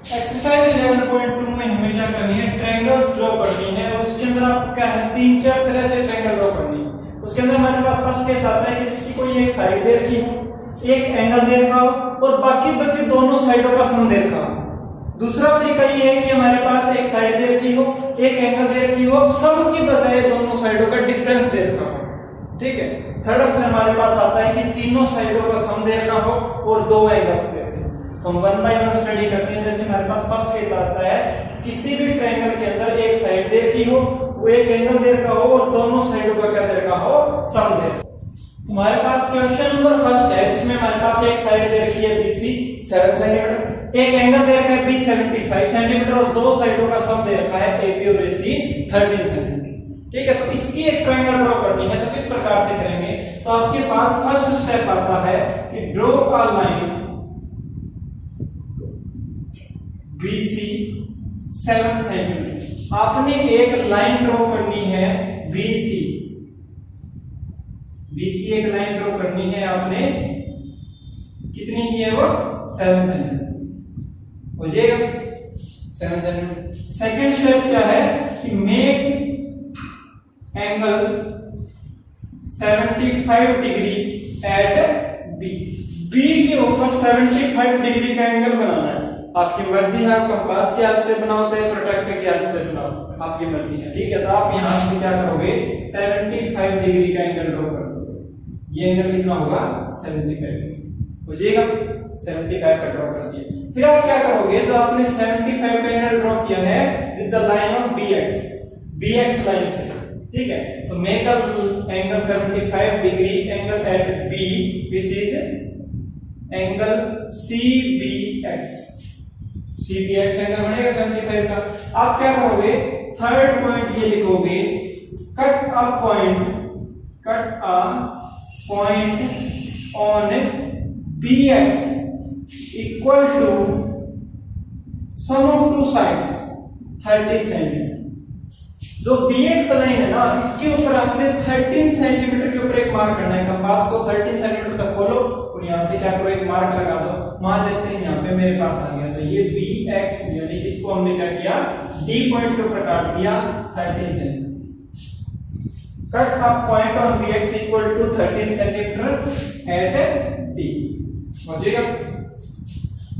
Exercise 11.2 में हमें क्या करनी है, ट्रायंगल्स ड्रॉ करनी है। और उसके अंदर आपको क्या है, 3-4 तरह से ट्रायंगल ड्रॉ करनी है। उसके अंदर हमारे पास फर्स्ट केस आता है कि जिसकी कोई एक साइड दे रखी हो, एक एंगल दे रखा हो और बाकी बचे दोनों साइडों का सम दे रखा हो। दूसरा तरीका ये है कि हमारे पास एक साइड दे रखी हो, एक एंगल दे रखी हो, सम की बजाय दोनों साइडों का डिफरेंस दे रखा हो। ठीक है। थर्ड ऑप्शन हमारे पास आता है कि तीनों साइडों का सम दे रखा हो और दो एंगल्स दे रखे हो। तो हम 1 बाय 1 स्टडी करते हैं। जैसे हमारे पास फर्स्ट केस आता है कि किसी भी ट्रायंगल के अंदर एक साइड दे रखी हो, वो एक एंगल दे रखा हो और दोनों साइडों का क्या दे रखा हो, सम दे। तुम्हारे पास क्वेश्चन नंबर फर्स्ट है जिसमें हमारे पास एक साइड दे रखी है BC 7 सेंटीमीटर, एक एंगल दे रखा है B 75 सेंटीमीटर और दो साइडों का सम दे रखा है AB और AC 13 सेंटीमीटर। ठीक है। तो इसकी एक ट्रायंगल ड्रॉ करनी है। तो किस प्रकार से करेंगे, तो आपके पास फर्स्ट स्टेप आता है कि draw a line BC 7 centimetre. आपने एक लाइन ड्रॉ करनी है BC एक लाइन ड्रॉ करनी है आपने, कितनी की है वो, 7 सेंटीमीटर हो जाएगा, 7 सेंटीमीटर। सेकेंड स्टेप क्या है कि make angle 75 degree at B के ऊपर 75 डिग्री का एंगल बनाना है। आपकी मर्जी है, आप कंपास की हेल्प से बनाओ चाहे प्रोट्रैक्टर की हेल्प से बनाओ, आपकी मर्जी है। ठीक है। तो आप यहां से क्या करोगे, 75 डिग्री का एंगल ड्रॉ कर दोगे। ये एंगल कितना होगा, 75 हो जाएगा। 75 का ड्रॉ कर दिया। फिर आप क्या करोगे, जो आपने 75 का एंगल ड्रॉ किया है with the line of BX line से। ठीक है। तो make angle 75 degree angle at B which is angle CBX angle बनेगा 75 का। आप क्या करोगे, थर्ड पॉइंट ये लिखोगे, cut a point on BX equal to sum of two sides 30 centimetre. जो BX लाइन है ना, इसके ऊपर आपने 13 सेंटीमीटर के ऊपर एक मार्क करना है। कंपास को 13 सेंटीमीटर तक खोलो और यहां से क्या करो, एक मार्क लगा दो। मान लेते हैं यहां पे मेरे पास आ गया, तो ये BX यानी कि इसको हमने क्या किया, D पॉइंट के ऊपर काट दिया 13 centimetre. Cut a point on BX equal to 13 centimetre at D हो जाएगा।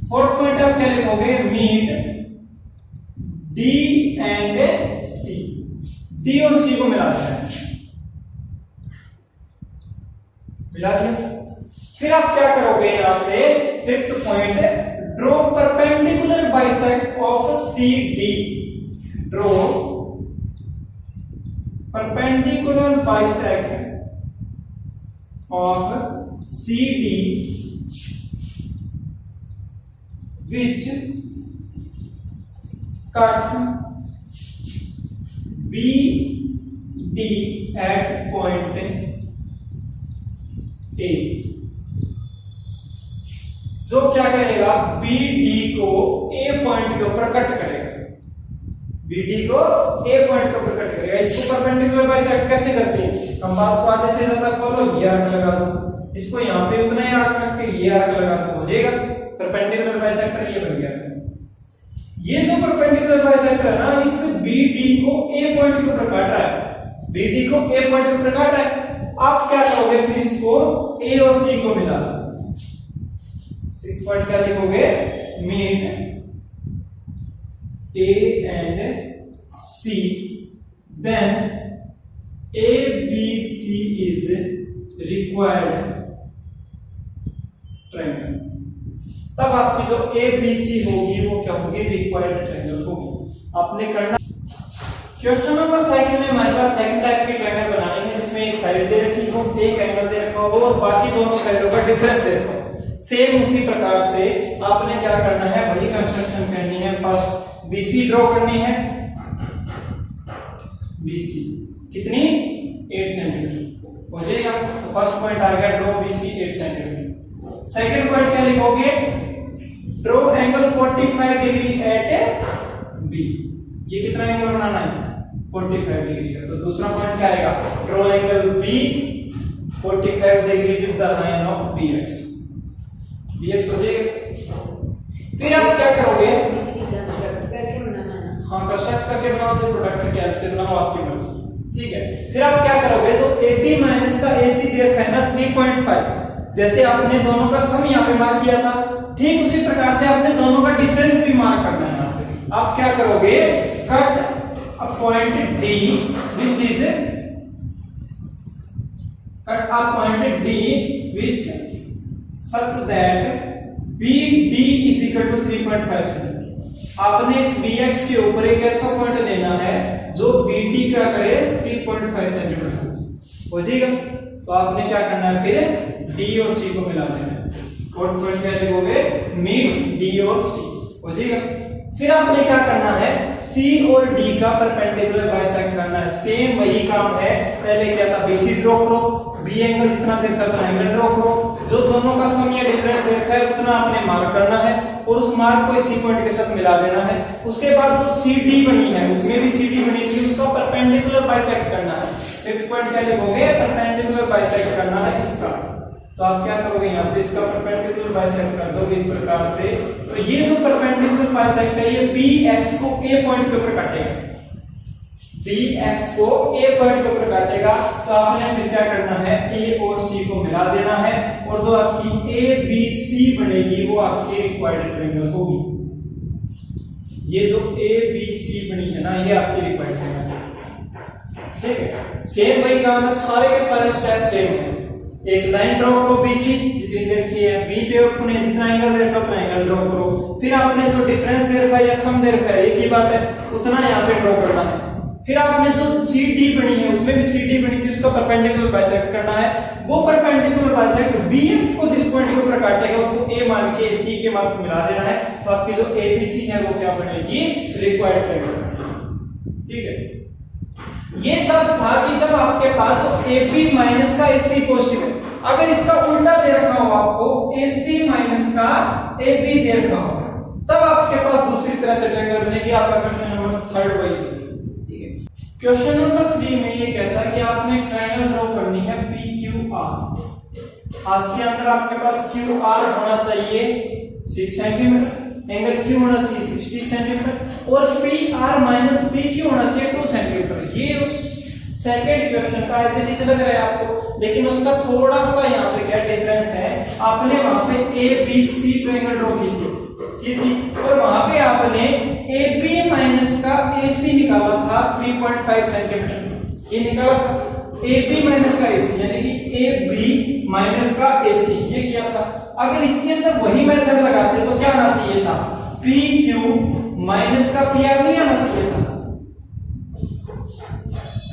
फोर्थ पॉइंट आप क्या लिखोगे, meet D and C, D और C को मिला दिया। फिर आप क्या करोगे, यहां से fifth point, draw perpendicular bisect of CD। Draw perpendicular bisect of CD which cuts BD at point A। जो क्या करेगा, BD को A पॉइंट के ऊपर कट करेगा। BD को A पॉइंट के ऊपर कट करेगा। इसको परपेंडिकुलर बाइसेक्ट कैसे करते हैं, कंपास को आधे से ज्यादा खोलो, ये आर्क लगा दो, इसको यहाँ पे उतना ही आर्क रख के ये आर्क लगा दो, हो जाएगा परपेंडिकुलर बाइसेक्टर। ये बन गया। ये जो परपेंडिकुलर बाइसेक्टर है ना, इस BD को A पॉइंट के ऊपर काट रहा है, BD को A पॉइंट के ऊपर काट रहा है। आप क्या करोगे, फिर इसको A और C को मिला दो। पॉइंट क्या लिखोगे, meet A and C, then ABC is required triangle. तब आपकी जो ABC होगी वो क्या होगी, रिक्वायर्ड ट्रायंगल होगी। आपने करना क्वेश्चन नंबर सेकंड में हमारे पास सेकंड टाइप की ट्रायंगल बनानी है जिसमें एक साइड दे रखी हो, एक एंगल दे रखा हो और बाकी दोनों साइडों का डिफरेंस दे रखा हो। सेम उसी प्रकार से आपने क्या करना है, वही कंस्ट्रक्शन करनी है। फर्स्ट BC ड्रॉ करनी है, BC कितनी, 8 सेंटीमीटर हो जाएगा। तो फर्स्ट पॉइंट आ गया, draw BC 8 centimetre. Second point क्या लिखोगे, draw angle 45 degree at B। ये कितना एंगल बनाना है, 45 डिग्री का। तो दूसरा पॉइंट क्या आएगा, draw angle B 45 degree with the line of BX हो जाएगा। फिर आप क्या करोगे, करके बनाना है। हाँ, कंस्ट्रक्ट करके बनाओ, से प्रोडक्ट के हेल्प से बनाओ, आपकी मर्जी। ठीक है, फिर आप क्या करोगे, जो AB माइनस का AC दे रखा है ना 3.5, जैसे आपने दोनों का सम यहाँ पे मार्क किया था, ठीक उसी प्रकार से आपने दोनों का डिफरेंस भी मार्क करना है। यहाँ से आप क्या करोगे, cut a point D which is cut a point D which such that BD is equal to 3.5 centimetre. आपने इस BX के ऊपर एक ऐसा पॉइंट लेना है जो BD का करे 3.5 सेंटीमीटर हो जाएगा। तो आपने क्या करना है, फिर D और C को मिला देना है, और पॉइंट क्या लिखोगे, मीट D और C हो जाएगा। फिर आपने क्या करना है, C और D का परपेंडिकुलर बाइसेक्ट करना है। सेम वही काम है, पहले क्या था, BC ड्रॉ करो, B एंगल जितना देखा था एंगल ड्रॉ करो, जो दोनों का सम या डिफरेंस देखा है उतना आपने मार्क करना है और उस मार्क को इसी पॉइंट के साथ मिला देना है। उसके बाद जो CD बनी है, उसमें भी CD बनी थी, उसका परपेंडिकुलर बाइसेक्ट करना है। फिफ्थ पॉइंट क्या लिखोगे, परपेंडिकुलर बाइसेक्ट करना है इसका। तो आप क्या करोगे, यहाँ से इसका परपेंडिकुलर बाइसेक्ट कर दोगे इस प्रकार से। तो ये जो परपेंडिकुलर बाइसेक्ट है, ये BX को A पॉइंट के ऊपर काटेगा, BX को A पॉइंट के ऊपर काटेगा। तो आपने फिर क्या करना है, A और C को मिला देना है, और जो आपकी ABC बनेगी वो आपकी रिक्वायर्ड ट्रायंगल होगी। ये जो ABC बनी है ना, ये आपकी रिक्वायर्ड ट्रायंगल है। ठीक है, सेम वही काम है, सारे के सारे स्टेप सेम है। एक लाइन ड्रॉ करो BC जितनी देर की है, B पे अपने जितना एंगल दे रखा उतना एंगल ड्रॉ करो, फिर आपने जो डिफरेंस दे रखा है या सम दे रखा है, एक ही बात है, उतना यहाँ पे ड्रॉ करना है। फिर आपने जो CD बनी है, उसमें भी CD बनी थी, उसका परपेंडिकुलर बाइसेक्ट करना है। वो परपेंडिकुलर बाइसेक्ट BX को जिस पॉइंट के ऊपर काटेगा उसको A मान के C के मार्क मिला देना है। तो आपकी जो ABC है वो क्या बनेगी, रिक्वायर्ड ट्रायंगल। ठीक है, ये तब था कि जब आपके पास AB माइनस का AC पॉजिटिव है। अगर इसका उल्टा दे रखा हो आपको, AC माइनस का AB दे रखा हो, तब आपके पास दूसरी तरह से ट्रायंगल बनेगी। आपका क्वेश्चन नंबर 3 वही है। ठीक है, क्वेश्चन नंबर 3 में ये कहता है कि आपने ट्रायंगल ड्रॉ करनी है PQR। आज के अंदर आपके पास QR होना चाहिए 6 सेंटीमीटर, एंगल Q होना चाहिए 60 सेंटीमीटर, और PR माइनस PQ होना चाहिए 2 सेंटीमीटर। ये उस सेकंड क्वेश्चन का एज इट इज लग रहा है आपको, लेकिन उसका थोड़ा सा यहाँ पे क्या डिफरेंस है। आपने वहां पे ABC ट्रायंगल ड्रॉ की थी, और वहां पे आपने AB माइनस का AC निकाला था 3.5 सेंटीमीटर। ये निकाला था AB माइनस का AC, यानी कि AB माइनस का AC ये किया था। अगर इसके अंदर वही मेथड लगाते तो क्या आना चाहिए था, PQ माइनस का PR नहीं आना चाहिए था।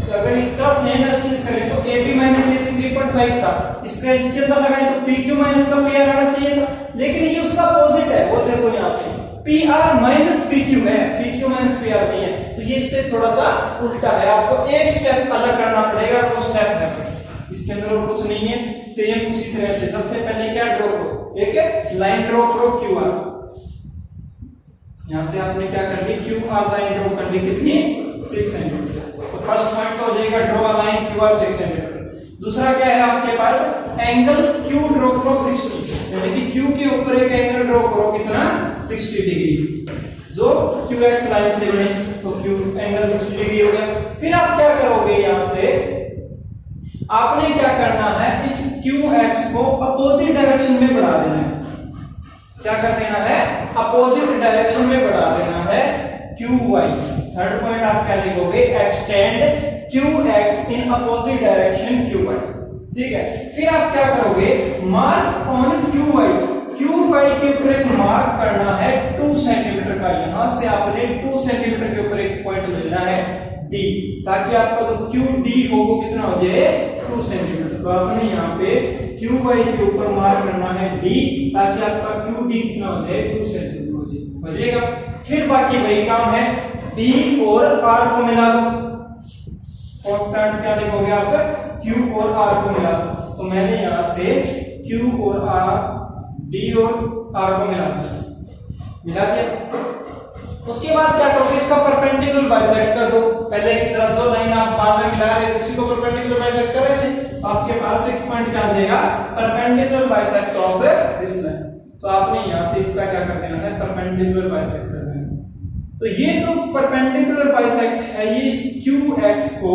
तो अगर इसका सेम एनालिसिस करें तो AB माइनस AC 3.5 था, इसका इसके अंदर लगाए तो PQ माइनस का PR आना चाहिए था, लेकिन ये उसका अपोजिट है। वो देखो यहाँ पे PR माइनस PQ है, PQ माइनस PR नहीं है, तो ये इससे थोड़ा सा उल्टा है। आपको एक स्टेप अलग करना पड़ेगा, वो स्टेप है बस, इसके अंदर और कुछ नहीं है। सेम उसी तरह से सबसे पहले क्या ड्रॉ करो, एक लाइन ड्रॉ करो QR। यहां से आपने क्या कर ली, QR लाइन ड्रॉ कर ली, कितनी 6 सेंटीमीटर। तो फर्स्ट पॉइंट हो जाएगा draw a line QR 6 centimetre. दूसरा क्या है आपके पास, एंगल Q ड्रॉ करो 60, यानी कि Q के ऊपर एक एंगल ड्रॉ करो, कितना 60 डिग्री, जो QX लाइन से बने, तो Q एंगल 60 डिग्री हो गया। फिर आप क्या करोगे, यहां से आपने क्या करना है, इस QX को अपोजिट डायरेक्शन में बढ़ा देना है। क्या कर देना है, अपोजिट डायरेक्शन में बढ़ा देना है QY। थर्ड पॉइंट आप क्या लिखोगे, extend QX in opposite direction QY। ठीक है, फिर आप क्या करोगे, मार्क ऑन QY के ऊपर एक मार्क करना है 2 सेंटीमीटर का। यहां से आपने 2 सेंटीमीटर के ऊपर एक पॉइंट लेना है D, ताकि आपका जो QD हो वो कितना हो जाए, 2 सेंटीमीटर। तो आपने यहाँ पे QY के ऊपर मार्क करना है D, ताकि आपका QD कितना हो जाए, 2 सेंटीमीटर हो जाएगा। फिर बाकी वही काम है, D और R को मिला दो। कॉन्स्टेंट क्या लिखोगे आप, Q और R को मिला दो। तो मैंने यहाँ से Q और R, D और R को मिला दिया। उसके बाद क्या करोगे, इसका परपेंडिकुलर बाइसेक्ट कर दो। पहले की तरह जो लाइन आप बाद में मिला रहे थे उसी को परपेंडिकुलर बाइसेक्ट कर रहे थे, तो आपके पास 6 पॉइंट क्या आ जाएगा, perpendicular bisect of this line. तो आपने यहां से इसका क्या कर देना है, परपेंडिकुलर बाइसेक्ट कर देना। तो ये जो परपेंडिकुलर बाइसेक्ट है ये इस QX को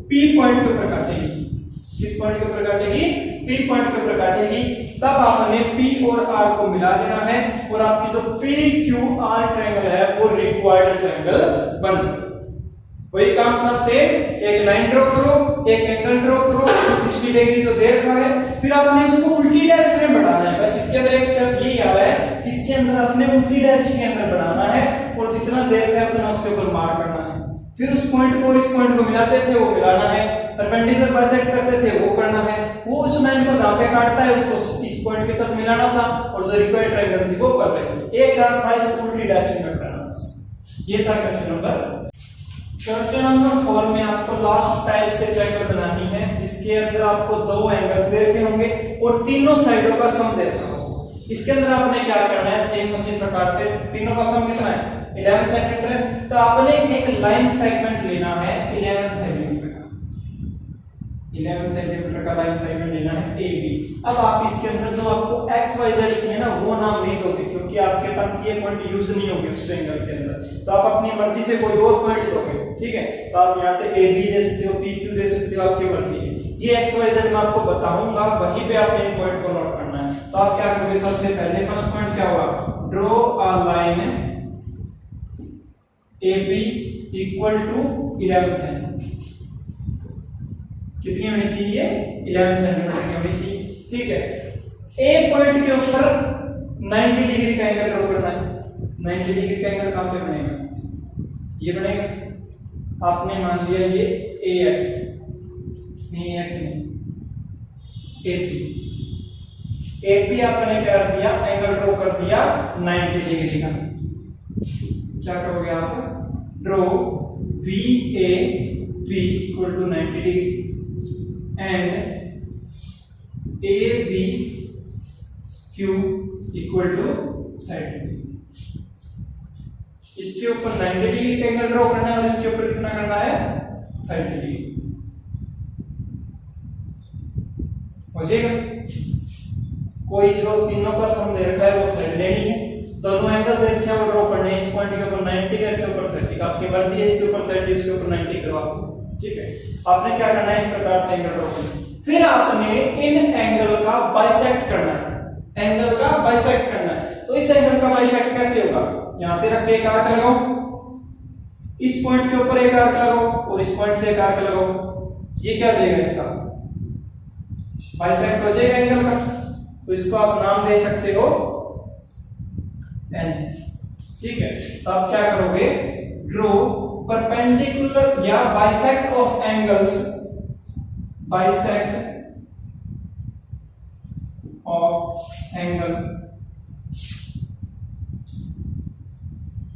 P पॉइंट के ऊपर काटेगी। किस पॉइंट के ऊपर काटेगी? P पॉइंट के ऊपर काटेगी। तब आपने P और R को मिला देना है और आपकी जो PQR ट्रायंगल है वो रिक्वायर्ड ट्रायंगल बन जाएगा। वही काम था सेम, एक लाइन ड्रॉ करो, एक एंगल ड्रॉ करो, 60 डिग्री जो दे रखा है, फिर आपने उसको उल्टी डायरेक्शन में बढ़ाना है। बस इसके अंदर एक स्टेप यही आ रहा है, इसके अंदर आपने उल्टी डायरेक्शन के अंदर बढ़ाना है और जितना दे रखा है उतना उसके ऊपर मार्क करना है। फिर उस पॉइंट को और इस पॉइंट को मिलाते थे वो मिलाना है, परपेंडिकुलर बाइसेक्ट करते थे वो करना है, वो उस लाइन को जहां पे काटता है उसको इस पॉइंट के साथ मिलाना था और जो रिक्वायर्ड ट्रायंगल थी वो कर रहे थे। एक काम था इसको उल्टी डायरेक्शन में करना, बस ये था क्वेश्चन नंबर। क्वेश्चन नंबर 4 में आपको लास्ट टाइप से ट्रायंगल बनानी है जिसके अंदर आपको दो एंगल्स दे रखे होंगे और तीनों साइडों का सम दे रखा होगा। इसके अंदर आपने क्या करना है, सेम उसी प्रकार से तीनों का सम कितना है, 11 सेंटीमीटर है। तो आपने एक लाइन सेगमेंट लेना है 11 सेंटीमीटर का, 11 सेंटीमीटर का लाइन सेगमेंट लेना है AB। अब आप इसके अंदर जो आपको XYZ है ना वो नाम नहीं दोगे क्योंकि आपके पास ये पॉइंट यूज नहीं होंगे उस ट्रायंगल के अंदर, तो आप अपनी मर्जी से कोई और पॉइंट दोगे, ठीक है। तो आप यहाँ से AB दे सकते हो, PQ दे सकते हो, आपकी मर्जी है। ये XYZ मैं आपको बताऊंगा, वहीं पे आपने इस पॉइंट को नोट करना है। तो आप क्या करोगे, सबसे पहले फर्स्ट पॉइंट क्या होगा, draw a line AB equal to 11 centimetre. कितनी होनी चाहिए, 11 सेंटीमीटर की होनी चाहिए, ठीक है। A पॉइंट के ऊपर 90 डिग्री का एंगल ड्रॉ करना है। 90 डिग्री का एंगल कहां पे बनेगा, ये बनेगा। आपने मान लिया ये AX नहीं, AX नहीं, AP आपने क्या कर दिया, एंगल ड्रॉ कर दिया 90 डिग्री का। क्या करोगे आप, draw VAP equal to 90 degree and ABQ equal to 30 degree. इसके ऊपर 90 डिग्री का एंगल ड्रॉ करना है और इसके ऊपर कितना करना है, 30 डिग्री। हो जाएगा। कोई जो तीनों का सम दे रखा है वो साइड लेनी है, दोनों एंगल दे रखे हैं वो ड्रॉ करने हैं। इस पॉइंट के ऊपर 90 का, इसके ऊपर 30 का, आपकी मर्जी है। इसके ऊपर 30, इसके ऊपर 90 करवा, ठीक है। आपने क्या करना है, इस प्रकार से एंगल ड्रॉ करना है। फिर आपने इन एंगल का बाइसेक्ट करना है, एंगल का बाइसेक्ट करना है। तो इस एंगल का बाइसेक्ट कैसे होगा, यहां से रख के एक आर्क लगाओ, इस पॉइंट के ऊपर एक आर्क लगाओ और इस पॉइंट से एक आर्क लगाओ। ये क्या देगा, इसका बाइसेक्ट हो जाएगा एंगल का। तो इसको आप नाम दे सकते हो N, ठीक है। तो आप क्या करोगे, ड्रॉ परपेंडिकुलर या bisect of angles, bisect of angle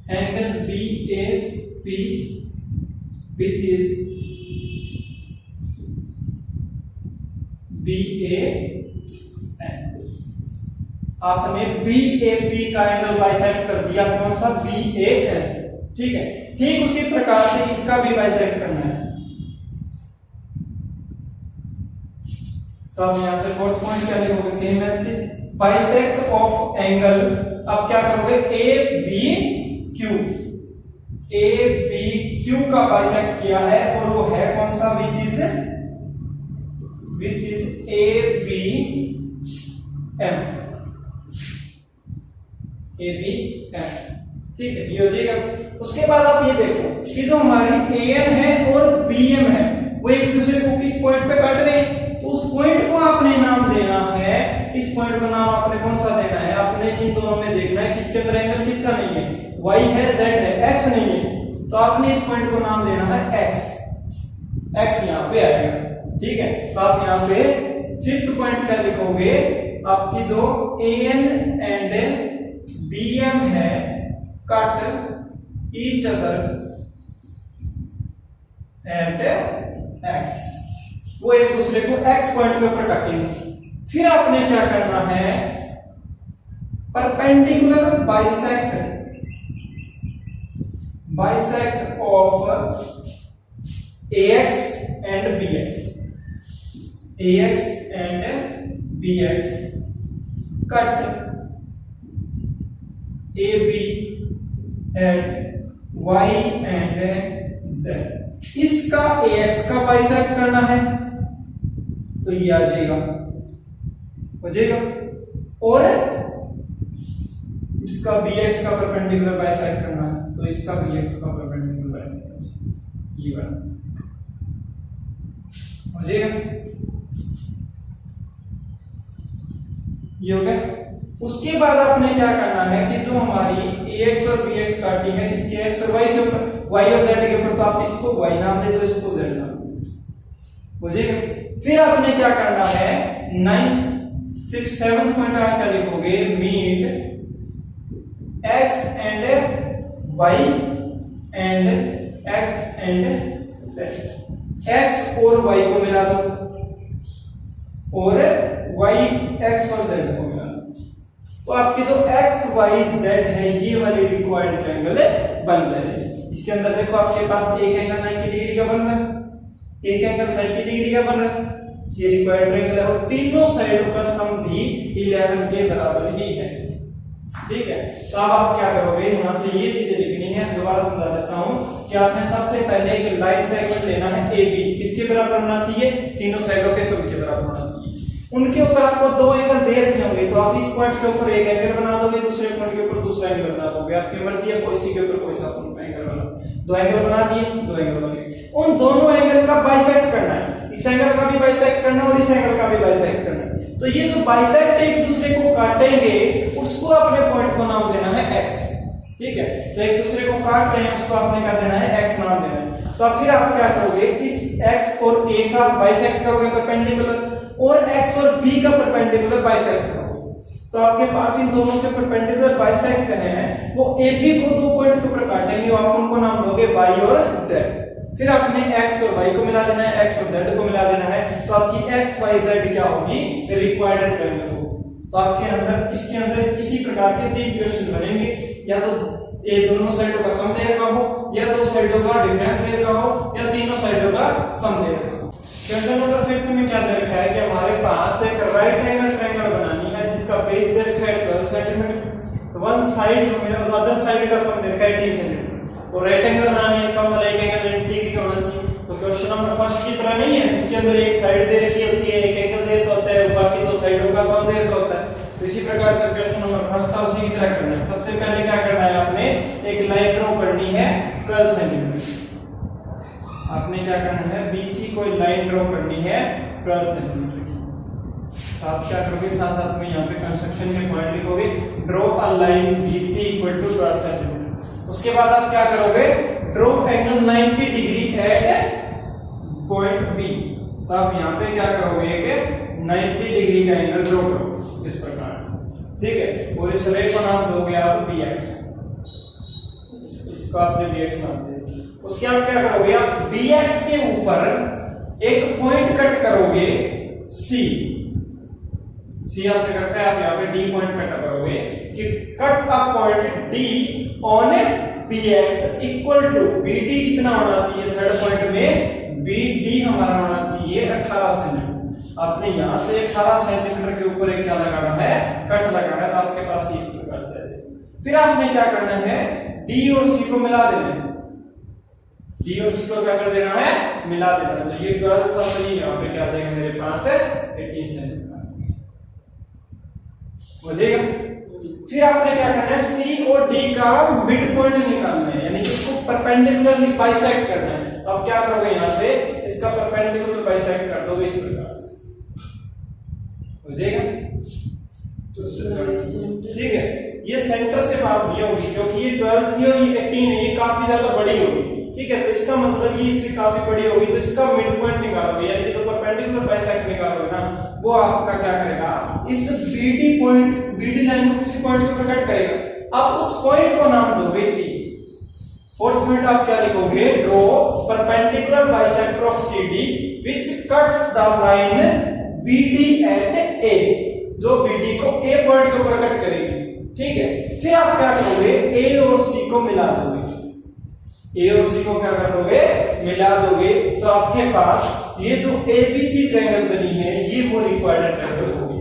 BAP which is BAN। आपने BAP का एंगल बाइसेक्ट कर दिया, कौन सा, BAN, ठीक है। ठीक उसी प्रकार से इसका भी बाइसेक्ट करना है। तो अब यहां से फोर्थ पॉइंट क्या लिखोगे, same as this, bisect of angle. अब क्या करोगे, ABQ का बाइसेक्ट किया है और वो है कौन सा, विच इज ABM, ठीक है, ये हो जाएगा। उसके बाद आप ये देखो कि जो हमारी AN है और BM है वो एक दूसरे को किस पॉइंट पे काट रहे हैं, तो उस पॉइंट को आपने नाम देना है। इस पॉइंट का नाम आपने कौन सा देना है, आपने इन दोनों में देखना है किसके अंदर एंगल किसका नहीं है, Y है, Z है, X नहीं है। तो आपने इस पॉइंट को नाम देना है X यहां पे आएगा, ठीक है। तो आप यहां पे फिफ्थ पॉइंट क्या लिखोगे, आपकी जो AN एंड BM है cut each other at X, वो एक दूसरे को X पॉइंट के ऊपर काटेंगे। फिर आपने क्या करना है, perpendicular bisect of AX and BX cut A B at Y and Z, इसका एक्स का बाइसेक्ट करना है तो ये आ जाएगा, हो जाएगा, और इसका बी एक्स का परपेंडिकुलर बाइसेक्ट करना है तो इसका बी एक्स का परपेंडिकुलर ये बना, हो जाएगा, ये हो गया। उसके बाद आपने क्या करना है कि जो हमारी ax और bx काटी है इसके x और y के ऊपर, y और z के ऊपर, तो आप इसको y नाम दे दो, इसको z नाम दे दो, हो जाएगा। फिर आपने क्या करना है 9 6 7 पॉइंट क्या लिखोगे, meet x and y and x and z, x और y को मिला दो और y x और z को मिला दो, तो आपकी जो x y z है ये वाली रिक्वायर्ड ट्रायंगल बन जाएगी। इसके अंदर देखो आपके पास एक एंगल 90 डिग्री का बन रहा है, एक एंगल 30 डिग्री का बन रहा है, ये रिक्वायर्ड ट्रायंगल है, और तीनों साइडों का सम भी 11 के बराबर ही है, ठीक है। तो अब आप क्या करोगे, यहां से ये चीजें लिखनी है, दोबारा समझा देता हूं कि आपने सबसे पहले एक लाइन सेगमेंट लेना है AB, किसके बराबर होना चाहिए, तीनों साइडों के सम के बराबर होना चाहिए। उनके ऊपर आपको दो एंगल दे रखे होंगे, तो आप इस पॉइंट के ऊपर एक एंगल बना दोगे, दूसरे पॉइंट के ऊपर दूसरा एंगल बना दोगे, आपकी मर्जी है, कोई सी के ऊपर कोई सा एंगल बना, दो एंगल बना दिए, दो एंगल बन गए। उन दोनों एंगल का बाइसेक्ट करना है, इस एंगल का भी बाइसेक्ट करना है और इस एंगल का भी बाइसेक्ट करना है। तो ये जो बाइसेक्ट एक दूसरे को काटेंगे उसको अपने पॉइंट को नाम देना है x, ठीक है। तो एक दूसरे को काट रहे हैं उसको आपने क्या देना है, x नाम देना है। तो फिर आप क्या करोगे, इस x और a का बाइसेक्ट करोगे परपेंडिकुलर, और x और b का परपेंडिकुलर बाइसेक्ट करोगे, तो आपके पास इन दोनों के परपेंडिकुलर बाइसेक्ट हैं, वो AB को दो पॉइंट के ऊपर काटेंगे, आप उनको नाम दोगे y और z। फिर आपने x और y को मिला देना है, x और z को मिला देना है, तो आपकी x y z क्या होगी, रिक्वायर्ड ट्रायंगल होगी। तो आपके अंदर इसके अंदर इसी प्रकार के तीन क्वेश्चन बनेंगे, या तो ये दोनों साइडों का सम दे रखा हो, या दो साइडों का डिफरेंस दे रखा हो, या तीनों साइडों का सम दे रखा हो। क्वेश्चन नंबर 5 में क्या दे रखा है कि हमारे पास एक राइट एंगल ट्रायंगल बनानी है जिसका बेस दे रखा है 12 सेंटीमीटर, वन साइड हमें और अदर साइड का सम दे रखा है 18 सेंटीमीटर, और राइट एंगल बनानी है, इसका मतलब एक एंगल 90 डिग्री का होना चाहिए। तो क्वेश्चन नंबर 1 की तरह नहीं है जिसके अंदर एक साइड दे रखी होती है, एक एंगल दे रखा होता है, बाकी दो साइडों का सम दे रखा होता है। तो इसी प्रकार से क्वेश्चन नंबर 1 था उसी की तरह करना है। सबसे पहले क्या करना है, आपने एक लाइन ड्रॉ करनी है 12 सेंटीमीटर, आपने क्या करना है, BC को लाइन ड्रॉ करनी है 12 सेंटीमीटर। आप क्या करोगे, साथ साथ में यहाँ पे कंस्ट्रक्शन के पॉइंट लिखोगे, draw a line BC equal to 12 centimetre. उसके बाद आप क्या करोगे, draw angle 90 degree at point B। तो आप यहाँ पे क्या करोगे कि 90 डिग्री का एंगल ड्रॉ करोगे इस प्रकार से, ठीक है। और इस रे को नाम दोगे आप BX, इसको आपने BX नाम दे। उसके आप क्या करोगे, आप BX के ऊपर एक पॉइंट कट करोगे C आपने रखा है, आप यहाँ पे D पॉइंट कट करोगे कि cut a point D on BX equal to BD कितना होना चाहिए, थर्ड पॉइंट में BD हमारा होना चाहिए 18 सेंटीमीटर। आपने यहाँ से 18 सेंटीमीटर के ऊपर एक क्या लगाना है, कट लगाना है, तो आपके पास इस प्रकार से। फिर आपने क्या करना है, D और C को मिला देना है, D और C को क्या कर देना है, मिला देना है। तो ये 12 था, तो यहाँ पे क्या देगा मेरे पास 18 सेंटीमीटर हो जाएगा। फिर आपने क्या करना है, C और D का मिड पॉइंट निकालना है, यानी इसको परपेंडिकुलरली बाइसेक्ट करना है। तो आप क्या करोगे, यहाँ से इसका परपेंडिकुलर बाइसेक्ट कर दोगे इस प्रकार से, हो जाएगा, ठीक है। ये सेंटर से पास नहीं होगी क्योंकि ये 12 थी और ये 18 है, ये काफी ज्यादा बड़ी होगी, ठीक है। तो इसका मतलब ये इससे काफी बड़ी होगी, तो इसका मिड पॉइंट निकालोगे, यानी जो परपेंडिकुलर बाइसेक्ट निकालोगे ना, वो आपका क्या करेगा, इस BD लाइन को किसी पॉइंट के ऊपर कट करेगा। आप उस पॉइंट को नाम दोगे E। फोर्थ पॉइंट आप क्या लिखोगे, draw perpendicular bisector of CD which cuts the line BD at A, जो BD को A पॉइंट के ऊपर कट करेगी, ठीक है। फिर आप क्या करोगे, A और C को मिला दोगे, A और C को क्या कर दोगे, मिला दोगे। तो आपके पास ये जो ABC ट्रायंगल बनी है, ये वो रिक्वायर्ड ट्रायंगल होगी।